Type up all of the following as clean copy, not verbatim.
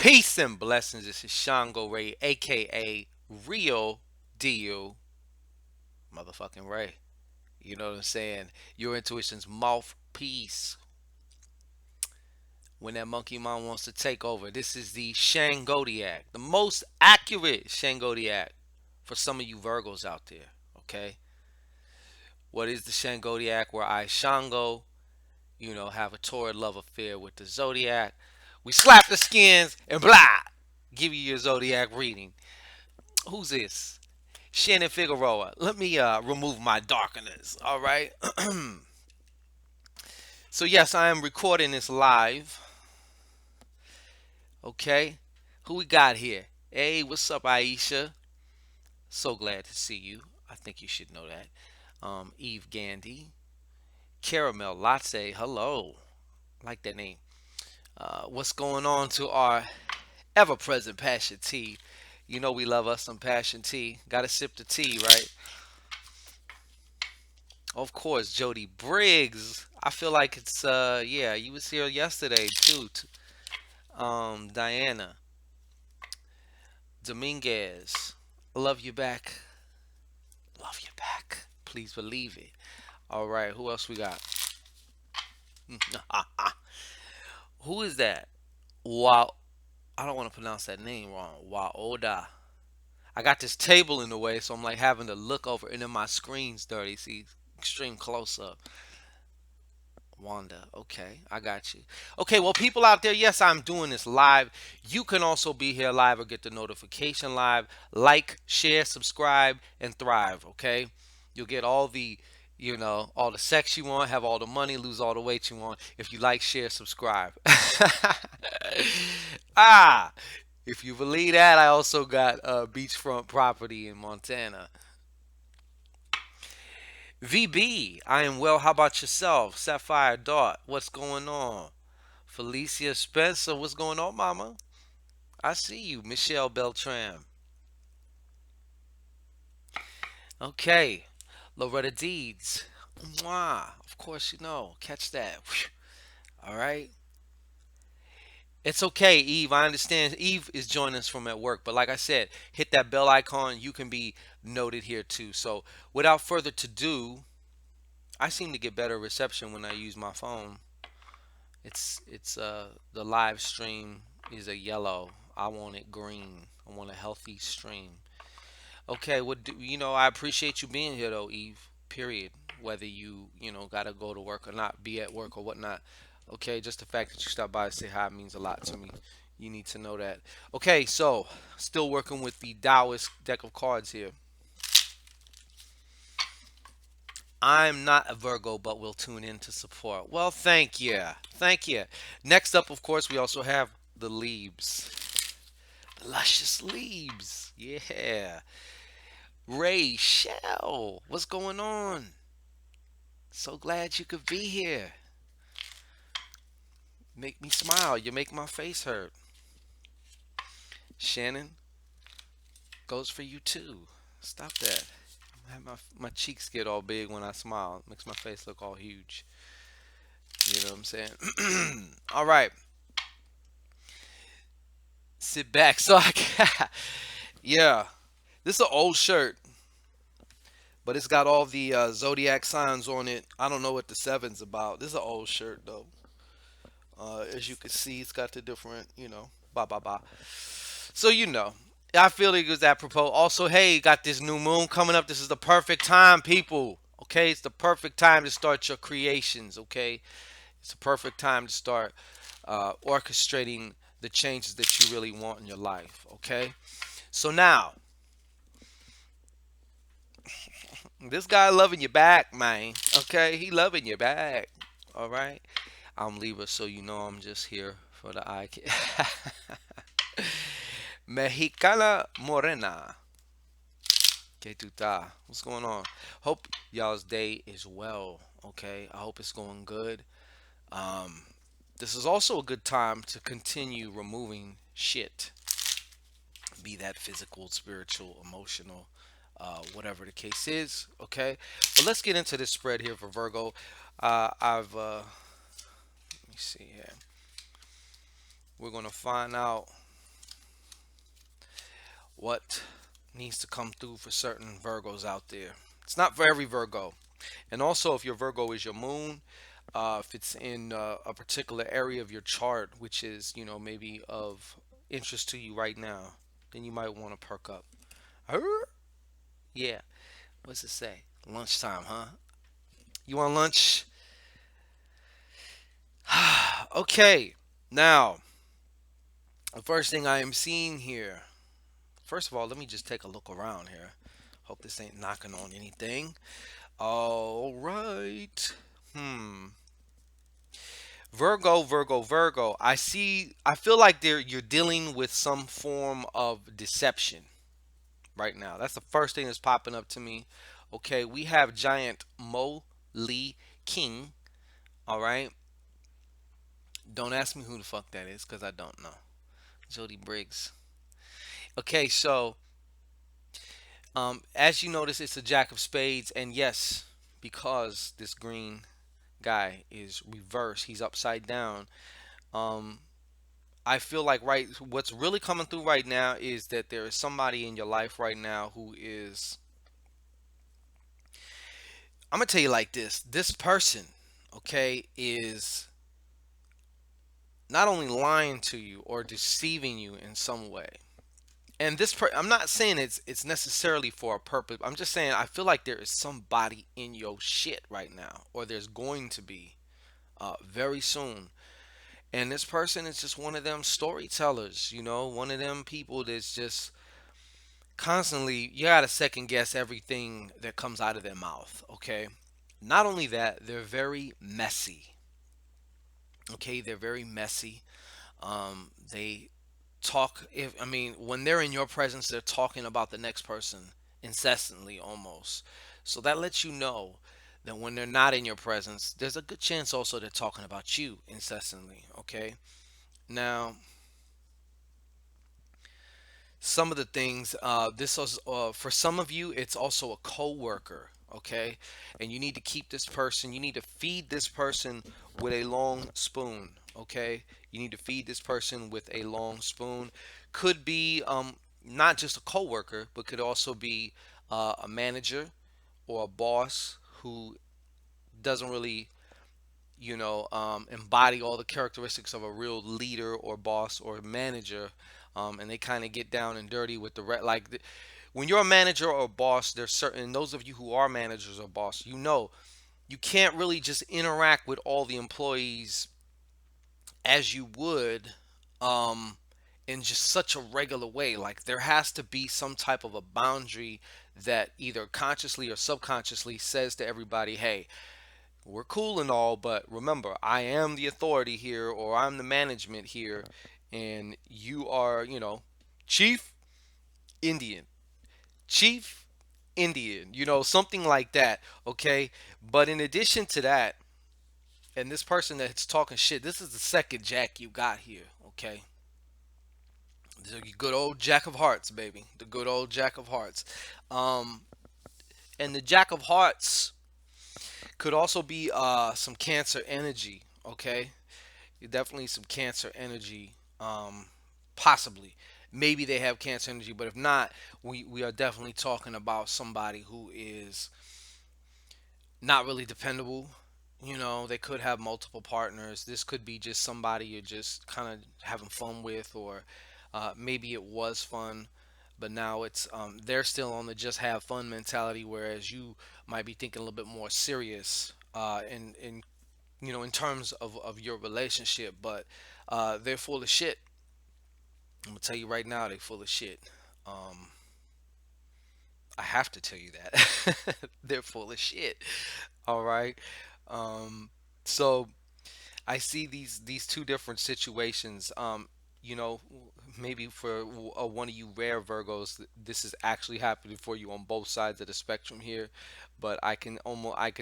Peace and blessings. This is Shango Ray, aka Real Deal Motherfucking Ray. You know what I'm saying? Your intuition's mouthpiece when that monkey mind wants to take over. This is the Shangodiac, the most accurate Shangodiac for some of you Virgos out there. Okay? What is the Shangodiac? Where I Shango, have a torrid love affair with the Zodiac. We slap the skins and blah! Give you your Zodiac reading. Who's this? Shannon Figueroa. Let me remove my darkness. All right. So yes, I am recording this live. Okay. Who we got here? Hey, what's up, Aisha? So glad to see you. I think you should know that. Eve Gandy, Caramel Latte. Hello. Like that name. What's going on to our ever-present Passion Tea? You know we love us some Passion Tea. Gotta sip the tea, right? Of course, Jody Briggs. I feel like it's yeah, you was here yesterday too. Diana Dominguez. Love you back. Love you back. Please believe it. All right, who else we got? Who is that? Wow, I don't want to pronounce that name wrong. Waoda. I got this table in the way, so I'm like having to look over, and then my screen's dirty. See, extreme close up. Wanda. Okay, I got you. Okay, well, people out there, yes, I'm doing this live. You can also be here live or get the notification live. Like, share, subscribe, and thrive. Okay, you'll get all the sex you want, have all the money, lose all the weight you want if you like, share, subscribe. ah, if you believe that, I also got beachfront property in Montana. VB, I am well. How about yourself? Sapphire Dart, what's going on? Felicia Spencer, what's going on, mama? I see you. Michelle Beltran. Okay. Loretta Deeds. Mwah. Of course you know. Catch that. All right. It's okay, Eve. I understand Eve is joining us from at work, but like I said, hit that bell icon. You can be noted here too. So without further to do, I seem to get better reception when I use my phone. It's the live stream is a yellow. I want it green. I want a healthy stream. Okay, I appreciate you being here though, Eve. Period. Whether you gotta go to work or not, be at work or whatnot. Okay, just the fact that you stopped by to say hi means a lot to me. You need to know that. Okay, so still working with the Taoist deck of cards here. I'm not a Virgo, but will tune in to support. Well, thank you. Thank you. Next up, of course, we also have the Leaves. The luscious leaves. Yeah. Ray Shell. What's going on? So glad you could be here. Make me smile. You make my face hurt. Shannon, goes for you too. Stop that. My cheeks get all big when I smile. It makes my face look all huge. You know what I'm saying? All right. Sit back. Yeah. This is an old shirt, but it's got all the zodiac signs on it. I don't know what the seven's about. This is an old shirt though. As you can see, it's got the different, blah blah blah. So I feel it was apropos. Also, hey, got this new moon coming up. This is the perfect time, people. Okay, it's the perfect time to start your creations. Okay, it's the perfect time to start orchestrating the changes that you really want in your life. Okay, so now this guy loving you back, man. Okay, he loving you back. All right. I'm Libra, so I'm just here for the eye. Mexicana Morena. Que tu ta? What's going on? Hope y'all's day is well. Okay, I hope it's going good. Um, this is also a good time to continue removing shit, be that physical, spiritual, emotional, whatever the case is. Okay, but let's get into this spread here for Virgo. I've let me see here. We're gonna find out. what needs to come through for certain Virgos out there. It's not for every Virgo. And also, if your Virgo is your moon, if it's in a particular area of your chart, which is, maybe of interest to you right now, then you might want to perk up. Her? Yeah. What's it say? Lunchtime, huh? You want lunch? Okay. Now, the first thing I am seeing here. First of all, let me just take a look around here. Hope this ain't knocking on anything. All right. Hmm. Virgo, Virgo, Virgo. I feel like you're dealing with some form of deception right now. That's the first thing that's popping up to me. Okay, we have giant Mo Lee King. All right. Don't ask me who the fuck that is because I don't know. Jody Briggs. Okay, so as you notice, it's a Jack of Spades, and yes, because this green guy is reversed, he's upside down. Um, I feel like what's really coming through right now is that there is somebody in your life right now who is. I'm gonna tell you like this: this person, okay, is not only lying to you or deceiving you in some way. And I'm not saying it's necessarily for a purpose. I'm just saying I feel like there is somebody in your shit right now, or there's going to be very soon. And this person is just one of them storytellers, one of them people that's just constantly, you gotta second guess everything that comes out of their mouth, okay? Not only that, they're very messy, okay? They're very messy. They talk, if I mean, when they're in your presence, they're talking about the next person incessantly almost. So that lets you know that when they're not in your presence, there's a good chance also they're talking about you incessantly, okay? Now, some of the things this was for some of you it's also a co-worker, okay, and you need to keep this person, you need to feed this person with a long spoon, okay, you need to feed this person with a long spoon. Could be not just a co-worker, but could also be a manager or a boss who doesn't really embody all the characteristics of a real leader or boss or manager, and they kind of get down and dirty with when you're a manager or boss, there's certain those of you who are managers or boss, you can't really just interact with all the employees as you would um, in just such a regular way. Like there has to be some type of a boundary that either consciously or subconsciously says to everybody, hey, we're cool and all, but remember, I am the authority here, or I'm the management here, and you are, Chief Indian, Chief Indian, something like that, okay? But in addition to that, and this person that's talking shit, this is the second Jack you got here, okay? The good old Jack of Hearts, baby. The good old Jack of Hearts. Um, and the Jack of Hearts could also be some Cancer energy, okay? Definitely some Cancer energy, possibly. Maybe they have Cancer energy, but if not, we are definitely talking about somebody who is not really dependable. They could have multiple partners. This could be just somebody you're just kind of having fun with, or maybe it was fun, but now they're still on the just have fun mentality, whereas you might be thinking a little bit more serious in terms of your relationship. But they're full of shit. I'm gonna tell you right now, they're full of shit. Um, I have to tell you that they're full of shit. All right. Um, so I see these two different situations. You know, maybe for one of you rare Virgos, this is actually happening for you on both sides of the spectrum here. But I can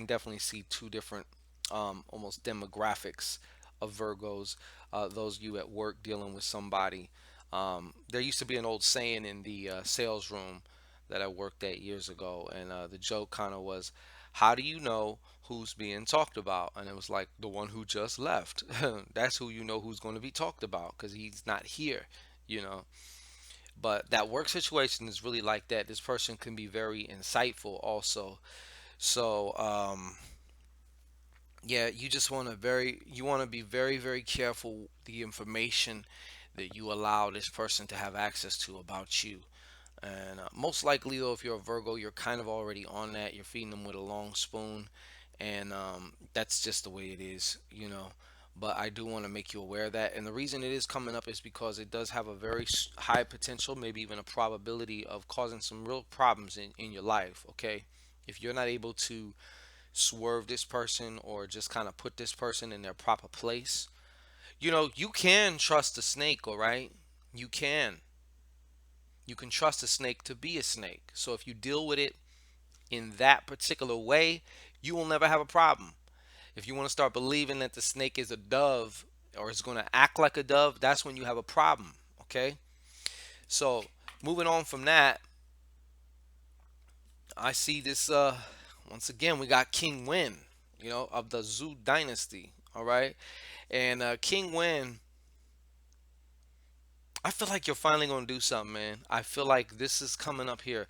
definitely see two different almost demographics of Virgos. Those you at work dealing with somebody. There used to be an old saying in the sales room that I worked at years ago, and the joke kind of was, "How do you know who's being talked about?" And it was like the one who just left. That's who you know who's going to be talked about because he's not here, you know. But that work situation is really like that. This person can be very insightful also. So yeah, you just want to be very, very careful the information that you allow this person to have access to about you. And most likely, though, if you're a Virgo, you're kind of already on that. You're feeding them with a long spoon, and that's just the way it is, you know. But I do want to make you aware of that. And the reason it is coming up is because it does have a very high potential, maybe even a probability of causing some real problems in your life, okay? If you're not able to swerve this person or just kind of put this person in their proper place, you know, you can trust a snake, all right? You can. You can trust a snake to be a snake. So if you deal with it in that particular way, you will never have a problem. If you want to start believing that the snake is a dove or is going to act like a dove, that's when you have a problem. Okay. So moving on from that, I see this. Once again, we got King Wen, you know, of the Zhou dynasty. All right. And King Wen, I feel like you're finally going to do something, man. I feel like this is coming up here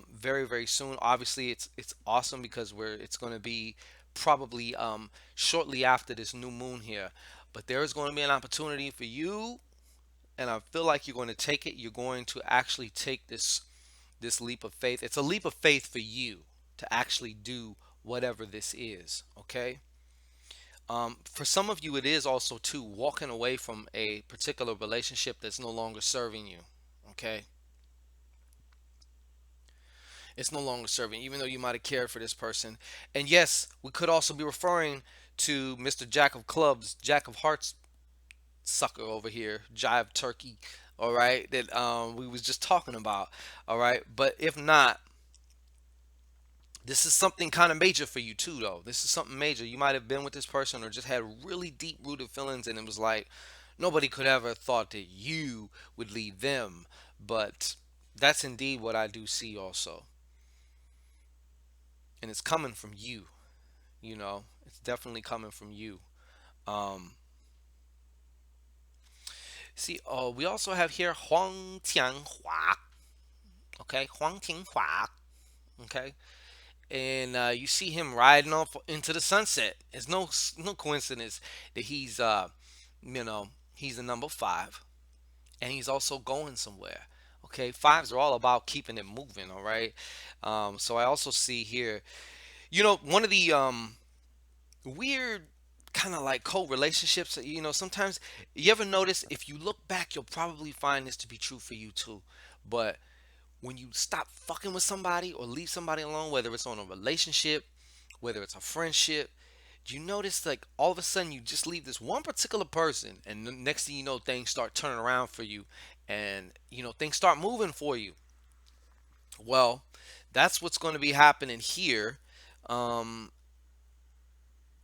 very, very soon. Obviously, it's awesome because it's going to be probably shortly after this new moon here. But there is going to be an opportunity for you, and I feel like you're going to take it. You're going to actually take this leap of faith. It's a leap of faith for you to actually do whatever this is. Okay. For some of you, it is also too walking away from a particular relationship that's no longer serving you. Okay, it's no longer serving, even though you might have cared for this person. And yes, we could also be referring to Mr. Jack of Clubs, Jack of Hearts sucker over here, Jive Turkey. All right, that we was just talking about. All right, but if not, this is something kind of major for you too, though. This is something major. You might have been with this person or just had really deep rooted feelings, and it was like nobody could ever thought that you would leave them. But that's indeed what I do see also, and it's coming from you. You know, it's definitely coming from you. Um, See, we also have here Huang Tianhua. Okay, Huang Tianhua. Okay, and you see him riding off into the sunset. It's no coincidence that you know, he's the number five, and he's also going somewhere. Okay, fives are all about keeping it moving. All right, so I also see here, you know, one of the weird kind of like co-relationships. You know, sometimes you ever notice if you look back, you'll probably find this to be true for you too. But when you stop fucking with somebody or leave somebody alone, whether it's on a relationship, whether it's a friendship, you notice like all of a sudden you just leave this one particular person, and the next thing you know, things start turning around for you, and you know things start moving for you. Well, that's what's going to be happening here. Um,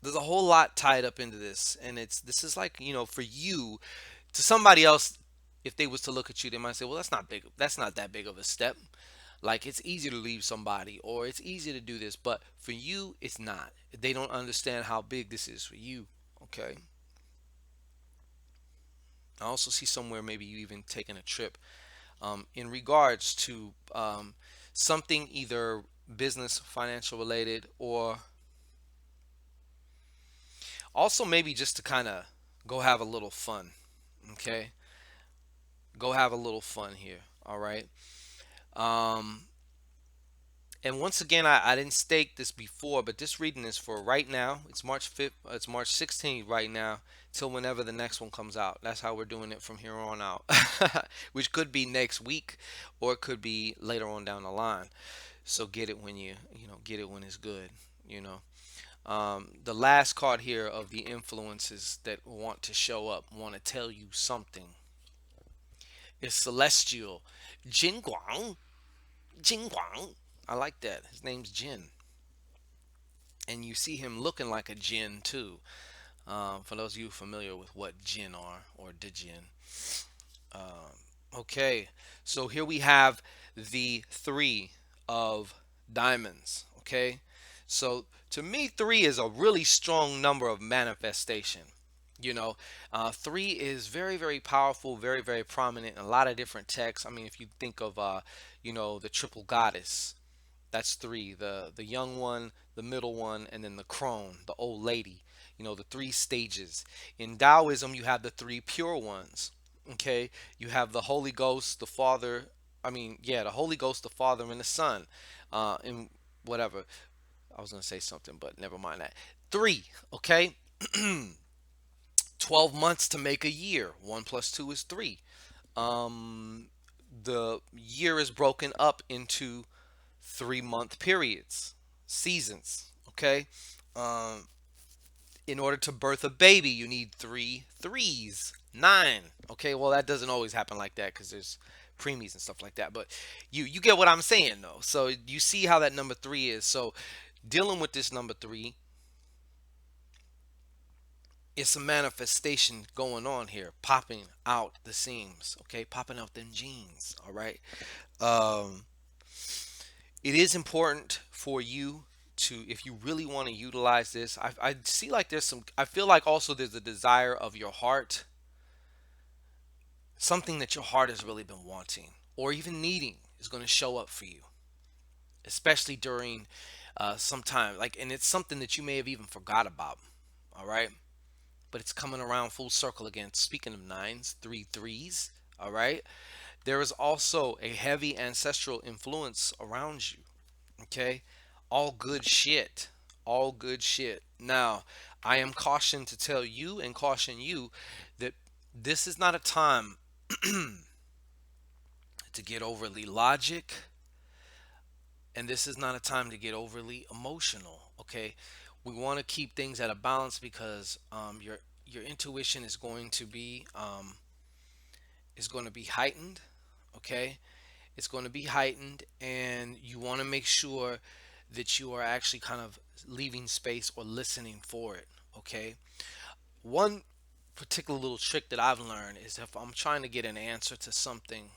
there's a whole lot tied up into this, and this is like, you know, for you, to somebody else, if they was to look at you, they might say, well, that's not big, that's not that big of a step. Like, it's easy to leave somebody or it's easy to do this, but for you it's not. They don't understand how big this is for you. Okay. I also see somewhere maybe you even taking a trip in regards to something either business, financial related, or also maybe just to kind of go have a little fun. Okay, go have a little fun here. All right. um and once again, I didn't state this before, but this reading is for right now. It's March 5th, it's March 16th right now, till whenever the next one comes out. That's how we're doing it from here on out. Which could be next week or it could be later on down the line. So get it when you know, get it when it's good, you know. The last card here of the influences that want to show up, want to tell you something, is Celestial Jin Guang. Jin Guang. I like that. His name's Jin. And you see him looking like a Jin too. For those of you familiar with what Jin are or the Jin. Okay, so here we have the three of diamonds. Okay, so to me, three is a really strong number of manifestation. You know, three is very, very powerful, very, very prominent in a lot of different texts. I mean, if you think of, the triple goddess, that's three: the young one, the middle one, and then the crone, the old lady. The three stages. In Taoism, you have the three pure ones. Okay, you have the Holy Ghost, the Father. I mean, yeah, the Holy Ghost, the Father, and the Son. And whatever. I was gonna say something, but never mind that. Three. Okay. 12 months to make a year. One plus two is three. Um, the year is broken up into 3 month periods, seasons. Okay. Um, in order to birth a baby, you need three threes, nine. Okay. Well, that doesn't always happen like that because there's preemies and stuff like that. But you get what I'm saying though. So you see how that number three is. So dealing with this number three, it's a manifestation going on here, popping out the seams, okay, popping out them jeans. All right. um it is important for you to, if you really want to utilize this, I see like there's some, I feel like also there's a desire of your heart, something that your heart has really been wanting or even needing is going to show up for you, especially during some time, like, and it's something that you may have even forgot about. All right. But it's coming around full circle again. Speaking of nines, three threes, all right? There is also a heavy ancestral influence around you, okay? All good shit. All good shit. Now, I am cautioned to tell you and caution you that this is not a time to get overly logic, and this is not a time to get overly emotional, okay? We want to keep things at a balance because your intuition is going to be heightened, okay? It's going to be heightened, and you want to make sure that you are actually kind of leaving space or listening for it, okay? One particular little trick that I've learned is if I'm trying to get an answer to something,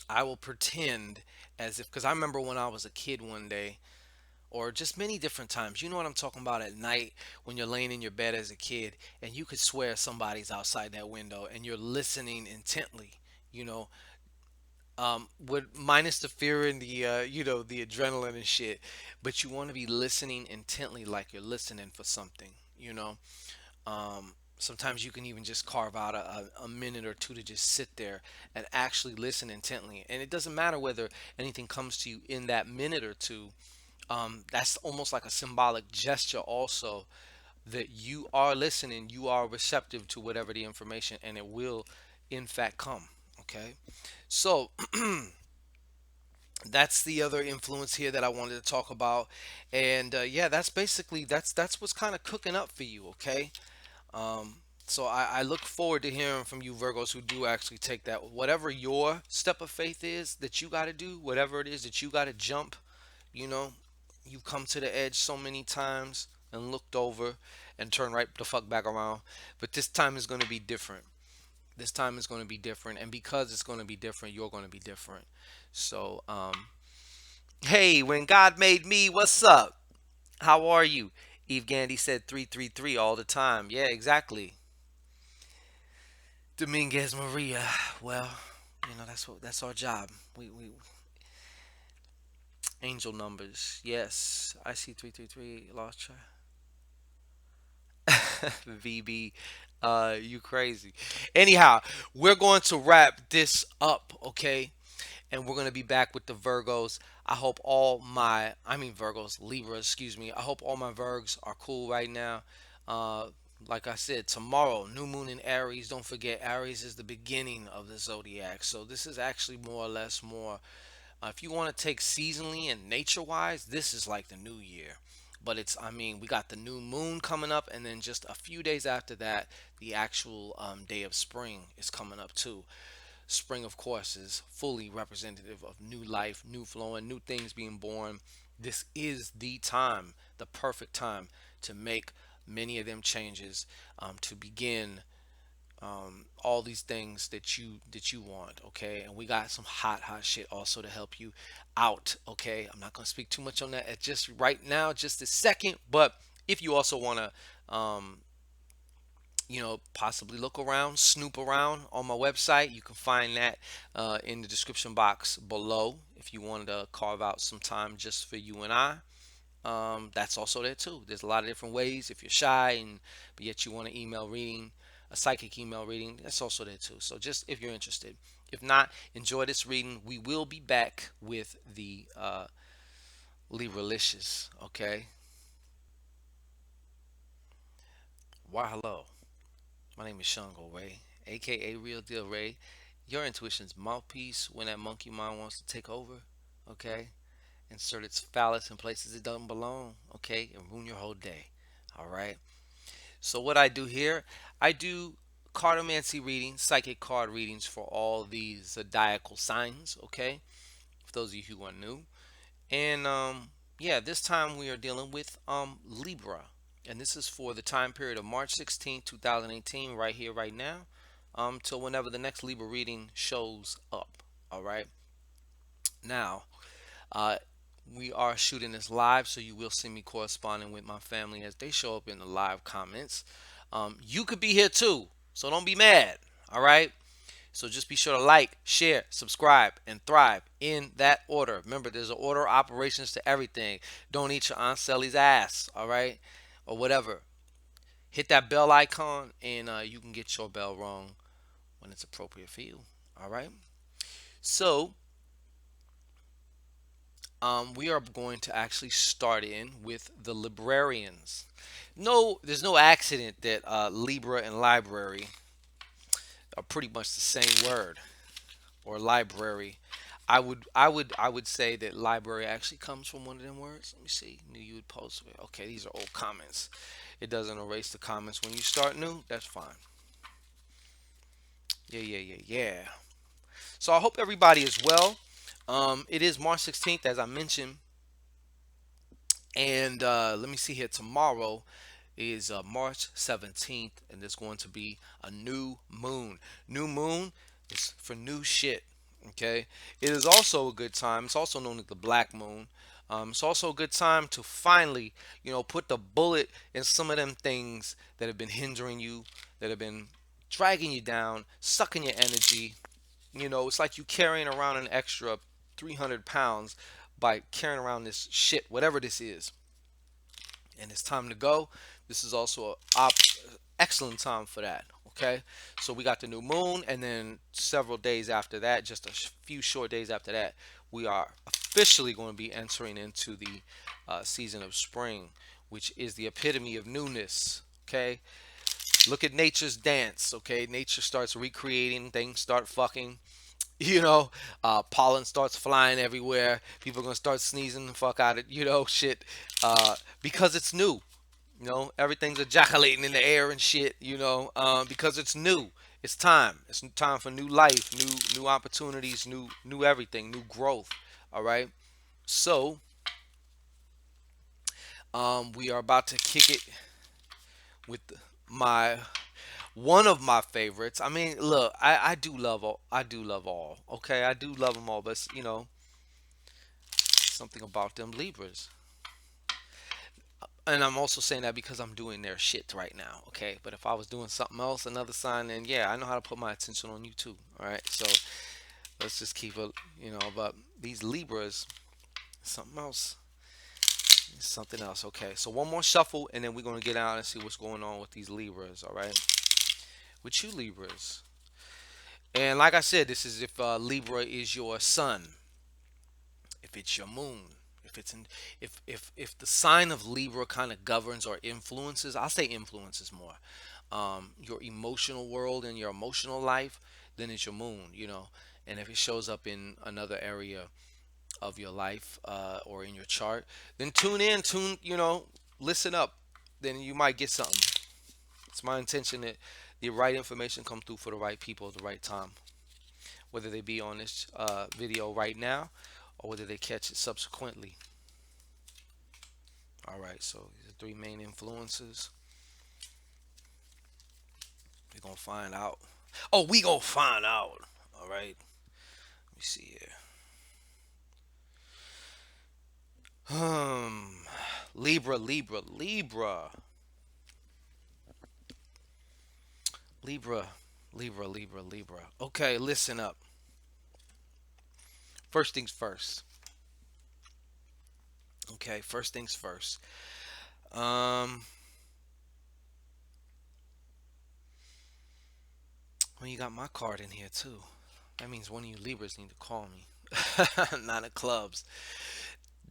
I will pretend as if, because I remember when I was a kid one day, or just many different times. You know what I'm talking about at night when you're laying in your bed as a kid and you could swear somebody's outside that window and you're listening intently, you know, with minus the fear and the the adrenaline and shit, but you want to be listening intently like you're listening for something, you know. Sometimes you can even just carve out a minute or two to just sit there and actually listen intently. And it doesn't matter whether anything comes to you in that minute or two. That's almost like a symbolic gesture also that you are listening, you are receptive to whatever the information, and it will in fact come. Okay. So that's the other influence here that I wanted to talk about. And yeah, that's basically that's what's kind of cooking up for you. Okay. So I look forward to hearing from you Virgos who do actually take that, whatever your step of faith is that you got to do, whatever it is that you got to jump, you know, you've come to the edge so many times and looked over and turned right the fuck back around. But this time is going to be different. This time is going to be different. And because it's going to be different, you're going to be different. So, hey, when God made me, what's up? How are you? Eve Gandy said 333 all the time. Yeah, exactly. Dominguez Maria. Well, that's our job. We angel numbers. Yes, I see 333. Lost track. VB, you crazy. Anyhow, we're going to wrap this up, okay? And we're going to be back with the Virgos. I mean Virgos, Libra, excuse me. I hope all my Virgs are cool right now. Uh, like I said, tomorrow, new moon in Aries. Don't forget, Aries is the beginning of the zodiac. So this is actually more or less more. If you want to take seasonally and nature wise, this is like the new year. But I mean, we got the new moon coming up, and then just a few days after that, the actual day of spring is coming up too. Spring, of course, is fully representative of new life, new flowing, new things being born. This is the time, the perfect time to make many of them changes, to begin all these things that you want, okay? And we got some hot shit also to help you out, okay? I'm not gonna speak too much on that at just right now, just a second. But if you also want to Possibly look around, snoop around on my website. You can find that in the description box below if you wanted to carve out some time just for you and I. That's also there too. There's a lot of different ways. If you're shy and but yet you want an email reading, a psychic email reading, that's also there too. So just if you're interested. If not, enjoy this reading. We will be back with the Libralicious. Okay. Why hello. My name is ShanGO Ray, aka Real Deal Ray. Your intuition's mouthpiece when that monkey mind wants to take over. Okay. Insert its phallus in places it doesn't belong. Okay, and ruin your whole day. All right. So what I do here, I do cartomancy readings, psychic card readings for all these zodiacal signs. Okay, for those of you who are new, and yeah, this time we are dealing with Libra, and this is for the time period of March 16th, 2018, right here, right now, till whenever the next Libra reading shows up. All right, now uh, we are shooting this live, so you will see me corresponding with my family as they show up in the live comments. You could be here too, so don't be mad. All right. So just be sure to like, share, subscribe, and thrive in that order. Remember, there's an order of operations to everything. Don't eat your Aunt Sally's ass. All right, or whatever. Hit that bell icon, and you can get your bell rung when it's appropriate for you. All right. So we are going to actually start in with the librarians. No, there's no accident that Libra and library are pretty much the same word, or library. I would say that library actually comes from one of them words. Let me see. Knew you would post. Okay, these are old comments. It doesn't erase the comments when you start new. That's fine. Yeah, yeah, yeah, yeah. So I hope everybody is well. It is March 16th, as I mentioned. And let me see here. Tomorrow is March 17th, and there's going to be a new moon. New moon is for new shit. Okay. It is also a good time. It's also known as the black moon. It's also a good time to finally, put the bullet in some of them things that have been hindering you, that have been dragging you down, sucking your energy. It's like you carrying around an extra 300 pounds by carrying around this shit, whatever this is, and it's time to go. This is also an excellent time for that. Okay, so we got the new moon, and then several days after that, just a few short days after that, we are officially going to be entering into the season of spring, which is the epitome of newness. Okay, look at nature's dance. Okay, nature starts recreating, things start fucking. Pollen starts flying everywhere. People are gonna start sneezing the fuck out of shit, because it's new. Everything's ejaculating in the air and shit. Because it's new. It's time. It's time for new life, new opportunities, new everything, new growth. All right. So we are about to kick it with my one of my favorites. I mean, look, I do love all. I do love all. Okay, I do love them all, but something about them Libras. And I'm also saying that because I'm doing their shit right now, okay? But if I was doing something else, another sign, then yeah, I know how to put my attention on you too. All right, so let's just keep it, But these Libras, something else, something else. Okay, so one more shuffle, and then we're gonna get out and see what's going on with these Libras. All right, with you Libras, and like I said, this is if Libra is your sun, if it's your moon, if it's in if the sign of Libra kind of governs or influences, I'll say influences more, your emotional world and your emotional life, then it's your moon. And if it shows up in another area of your life, or in your chart, then listen up, then you might get something. It's my intention that the right information come through for the right people at the right time, whether they be on this video right now or whether they catch it subsequently. All right, so these are three main influences. We're gonna find out. Oh, we gonna find out. All right. Let me see here. Libra, Libra, Libra. Libra, Libra, Libra, Libra. Okay, listen up. First things first. Okay, first things first. Um, well, you got my card in here too. That means one of you Libras need to call me. Nine of clubs.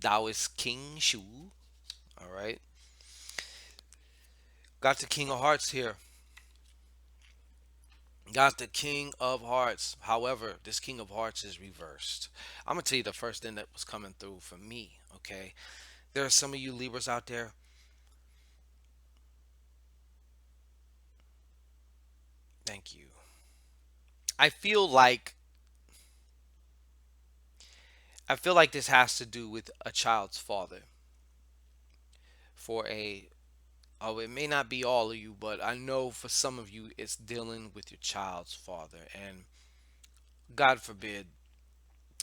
Taoist King Shu. All right. Got the King of Hearts here. Got the King of Hearts. However, this King of Hearts is reversed. I'm gonna tell you the first thing that was coming through for me. Okay. There are some of you Libras out there. Thank you. I feel like I feel like this has to do with a child's father. For a Oh, it may not be all of you, but I know for some of you it's dealing with your child's father. And God forbid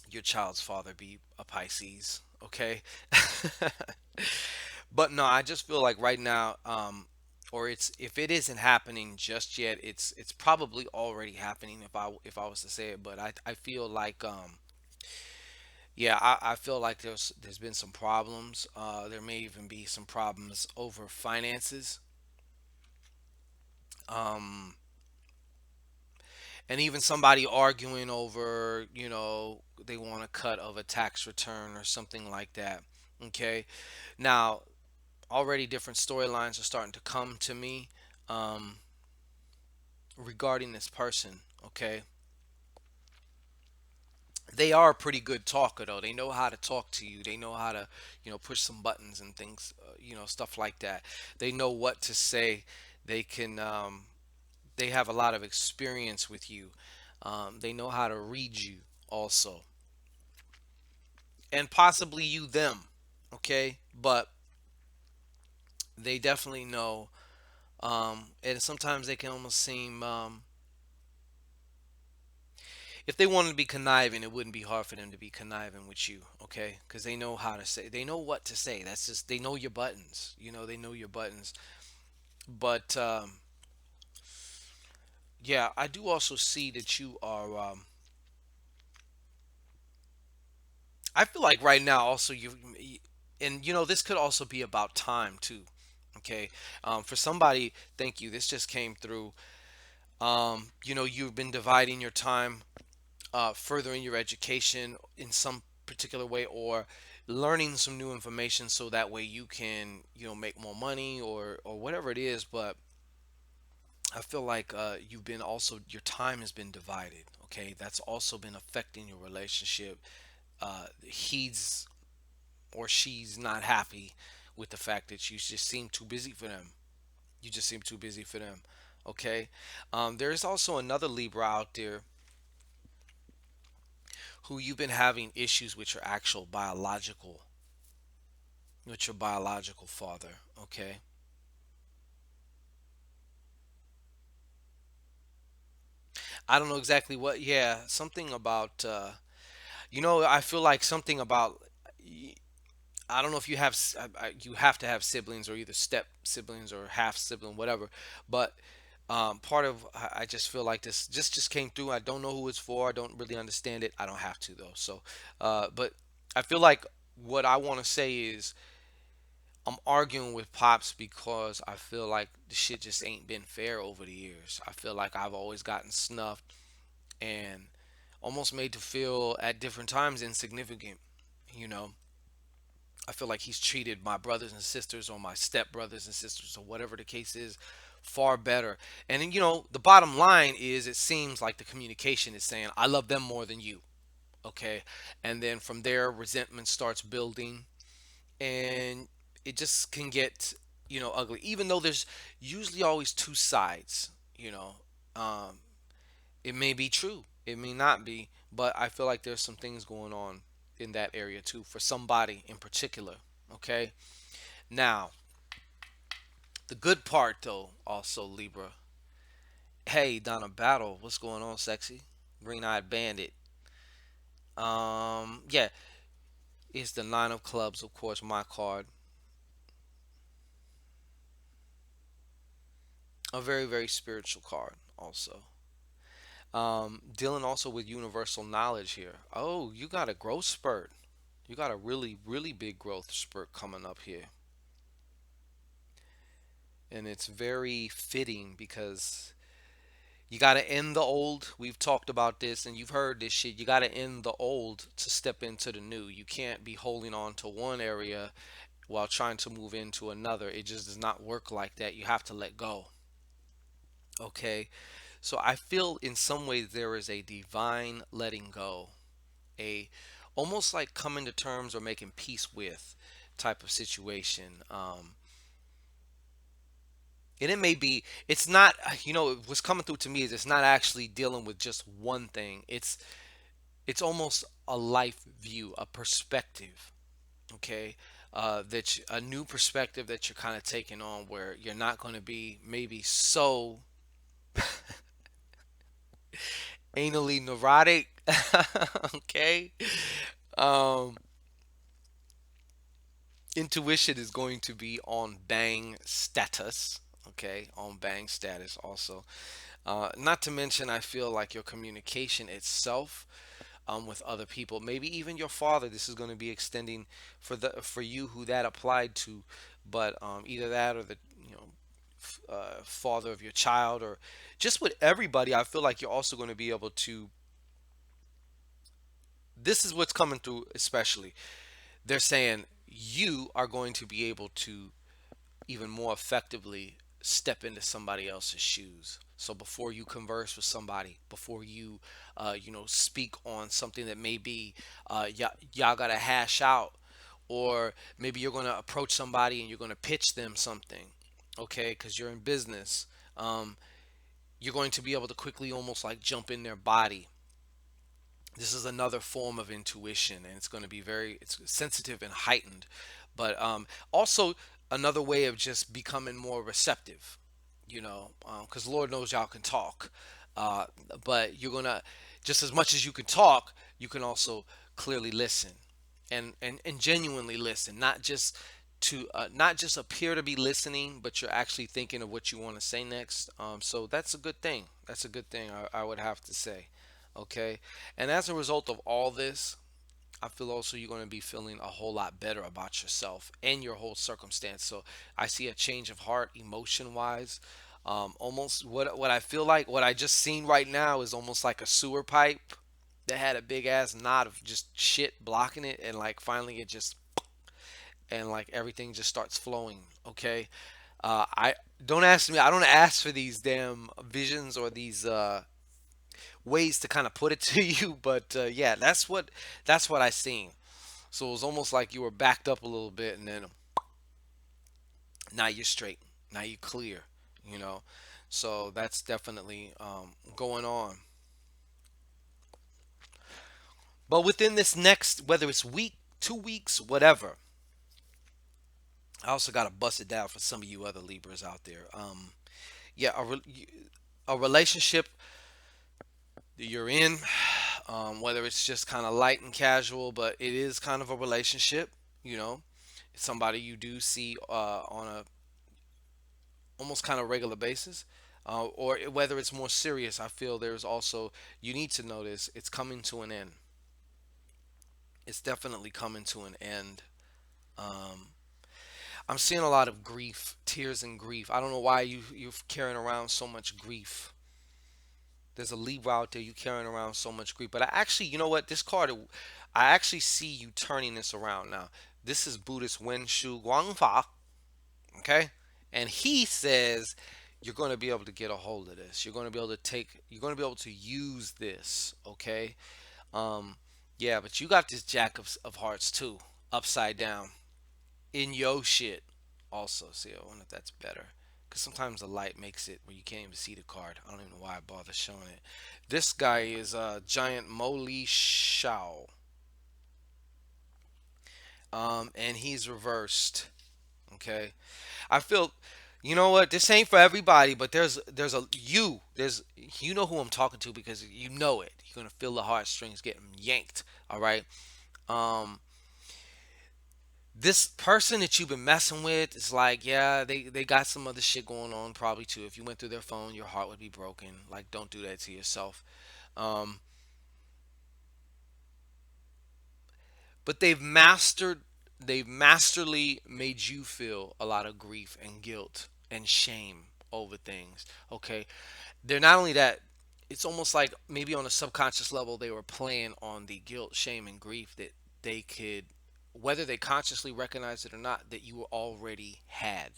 your child's father be a Pisces, okay? But no, I just feel like right now, or it's if it isn't happening just yet, it's probably already happening if I was to say it. But I feel like yeah, I feel like there's been some problems. There may even be some problems over finances. Um, and even somebody arguing over, they want a cut of a tax return or something like that. Okay. Now, already different storylines are starting to come to me um, regarding this person. Okay. They are a pretty good talker, though. They know how to talk to you. They know how to, push some buttons and things, stuff like that. They know what to say. They can, they have a lot of experience with you. They know how to read you also, and possibly you them. Okay, but they definitely know. And sometimes they can almost seem, if they wanted to be conniving, it wouldn't be hard for them to be conniving with you. Okay, because they know how to say, they know what to say. That's just they know your buttons. They know your buttons. But yeah, I do also see that you are. I feel like right now also and this could also be about time too. Okay, for somebody, thank you. This just came through. You've been dividing your time, furthering your education in some particular way, or learning some new information so that way you can, make more money or whatever it is. But I feel like you've been also your time has been divided. Okay, that's also been affecting your relationship. He's or she's not happy with the fact that you just seem too busy for them. You just seem too busy for them. Okay. There's also another Libra out there who you've been having issues with your biological father. Okay. I don't know exactly what. Yeah, something about. I feel like something about. I don't know if you have you have to have siblings or either step siblings or half sibling, whatever. But part of I just feel like this just came through. I don't know who it's for. I don't really understand it. I don't have to though. So, but I feel like what I want to say is I'm arguing with pops because I feel like the shit just ain't been fair over the years. I feel like I've always gotten snuffed and almost made to feel at different times insignificant. You know, I feel like he's treated my brothers and sisters or my step brothers and sisters or whatever the case is far better. And then, the bottom line is it seems like the communication is saying, I love them more than you. Okay. And then from there, resentment starts building and it just can get, ugly. Even though there's usually always two sides, you know. Um, it may be true, it may not be, but I feel like there's some things going on in that area too for somebody in particular. Okay. Now, the good part though, also Libra. Hey, Donna Battle, what's going on, sexy? Green Eyed Bandit. Yeah, it's the Nine of Clubs, of course, my card. A very, very spiritual card also. Dealing also with universal knowledge here. Oh, you got a growth spurt. You got a really, really big growth spurt coming up here. And it's very fitting because you got to end the old. We've talked about this and you've heard this shit. You got to end the old to step into the new. You can't be holding on to one area while trying to move into another. It just does not work like that. You have to let go. Okay. So I feel in some ways there is a divine letting go, a almost like coming to terms or making peace with type of situation. And it may be, it's not, what's coming through to me is it's not actually dealing with just one thing. It's almost a life view, a perspective. Okay. A new perspective that you're kind of taking on where you're not going to be maybe so anally neurotic. Okay. Um, Intuition is going to be on bang status. Okay. On bang status also. Not to mention, I feel like your communication itself with other people, maybe even your father. This is going to be extending for you who that applied to, but either that or the father of your child, or just with everybody. I feel like you're also going to be able to. This is what's coming through, especially. They're saying you are going to be able to even more effectively step into somebody else's shoes. So before you converse with somebody, before you, speak on something that maybe y'all gotta hash out, or maybe you're gonna approach somebody and you're gonna pitch them something, okay? Because you're in business, you're going to be able to quickly almost like jump in their body. This is another form of intuition, and it's going to be very it's sensitive and heightened, but also another way of just becoming more receptive, because Lord knows y'all can talk, uh, but you're gonna, just as much as you can talk, you can also clearly listen, and genuinely listen, not just appear to be listening, but you're actually thinking of what you want to say next. So that's a good thing. That's a good thing, I would have to say. Okay. And as a result of all this, I feel also you're going to be feeling a whole lot better about yourself and your whole circumstance. So I see a change of heart, emotion wise. Almost what I feel like, what I just seen right now is almost like a sewer pipe that had a big ass knot of just shit blocking it, and like finally it just, and like everything just starts flowing. Okay. I don't ask me. I don't ask for these damn visions or these ways to kind of put it to you, but yeah, that's what I seen. So it was almost like you were backed up a little bit, and then now you're straight. Now you're clear. You know. So that's definitely going on. But within this next, whether it's week, 2 weeks, whatever, I also got to bust it down for some of you other Libras out there. Yeah, a relationship that you're in, whether it's just kind of light and casual, but it is kind of a relationship, you know, it's somebody you do see on a almost kind of regular basis, or whether it's more serious. I feel there's also, you need to notice it's coming to an end. It's definitely coming to an end. Um, I'm seeing a lot of grief, tears and grief. I don't know why you're carrying around so much grief. There's a Libra out there, you carrying around so much grief. But I actually, you know what? This card, I actually see you turning this around now. This is Buddhist Wen Shu Guangfa, okay? And he says you're going to be able to get a hold of this. You're going to be able to you're going to be able to use this, okay? Um, yeah, but you got this Jack of Hearts too, upside down in your shit. Also, see, I wonder if that's better. Because sometimes the light makes it where you can't even see the card. I don't even know why I bother showing it. This guy is Giant Moli Shao. And he's reversed. Okay. I feel, you know what? This ain't for everybody, but there's you know who I'm talking to because you know it. You're gonna feel the heartstrings getting yanked. All right. Um, This person that you've been messing with is like, yeah, they got some other shit going on probably too. If you went through their phone, your heart would be broken. Like, don't do that to yourself. Um, but they've masterly made you feel a lot of grief and guilt and shame over things. Okay, they're not only that, it's almost like maybe on a subconscious level they were playing on the guilt, shame, and grief that they could, whether they consciously recognize it or not, that you already had.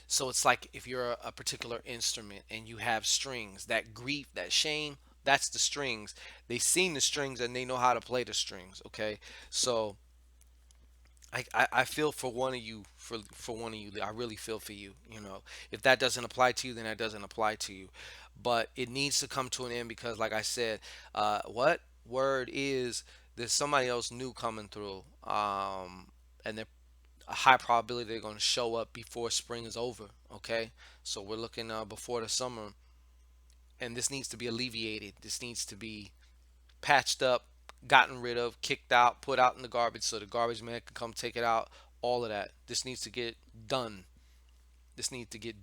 So it's like if you're a particular instrument and you have strings, that grief, that shame, that's the strings. They seen the strings and they know how to play the strings. Okay, so I feel for one of you, for one of you. I really feel for you. You know, if that doesn't apply to you, then that doesn't apply to you. But it needs to come to an end because, like I said, what word is there's somebody else new coming through, and they're a high probability they're going to show up before spring is over. Okay, so we're looking before the summer, and this needs to be alleviated. This needs to be patched up, gotten rid of, kicked out, put out in the garbage so the garbage man can come take it out. All of that. This needs to get done. This needs to get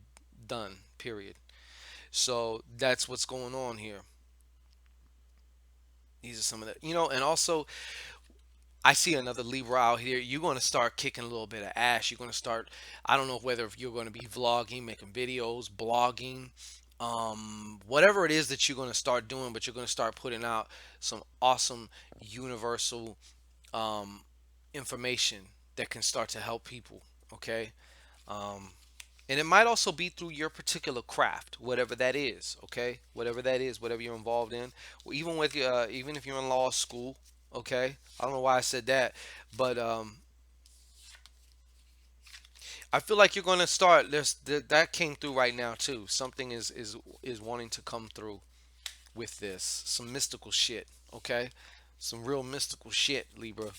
done. Period. So that's what's going on here. These are some of the, and also I see another Libra out here. You're going to start kicking a little bit of ass. You're going to start, I don't know whether if you're going to be vlogging, making videos, blogging, whatever it is that you're going to start doing, but you're going to start putting out some awesome universal um, information that can start to help people. Okay. Um, and it might also be through your particular craft, whatever that is. Okay. Whatever that is, whatever you're involved in, or even with even if you're in law school. Okay. I don't know why I said that, but I feel like you're going to start. That came through right now too. Something is wanting to come through with this. Some mystical shit. Okay. Some real mystical shit, Libra.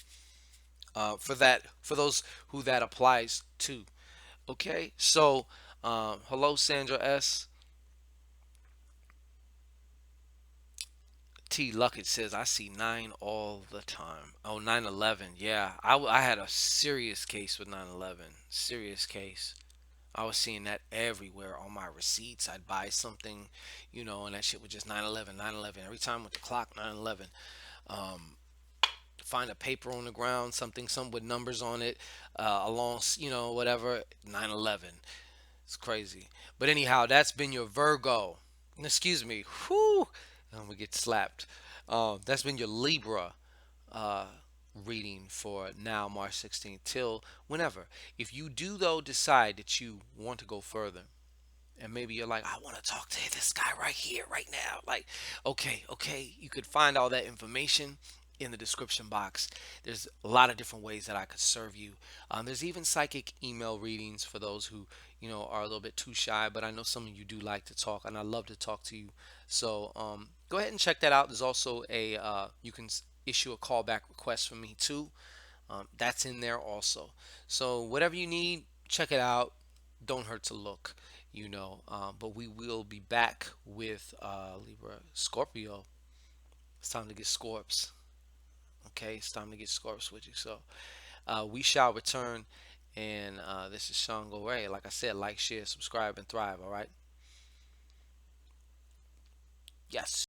For those who that applies to. Okay, so hello, Sandra S. T. Luckett says, I see nine all the time. Oh, 9/11. Yeah, I had a serious case with 9/11. Serious case. I was seeing that everywhere on my receipts. I'd buy something, and that shit was just 9/11, 9/11. Every time with the clock, 9/11. Um, find a paper on the ground, some with numbers on it, along, whatever, 9/11. It's crazy. But anyhow, that's been your Virgo. Excuse me. Whew. I'm gonna get slapped. That's been your Libra uh, reading for now, March 16th, till whenever. If you do though decide that you want to go further, and maybe you're like, I want to talk to this guy right here, right now. Like, okay, you could find all that information in the description box. There's a lot of different ways that I could serve you. There's even psychic email readings for those who, are a little bit too shy, but I know some of you do like to talk, and I love to talk to you. So go ahead and check that out. There's also you can issue a callback request for me too. That's in there also. So whatever you need, check it out. Don't hurt to look, but we will be back with Libra Scorpio. It's time to get Scorps. Okay, it's time to get Scorps with you. So we shall return. And this is ShanGO Ray. Like I said, like, share, subscribe, and thrive. All right. Yes.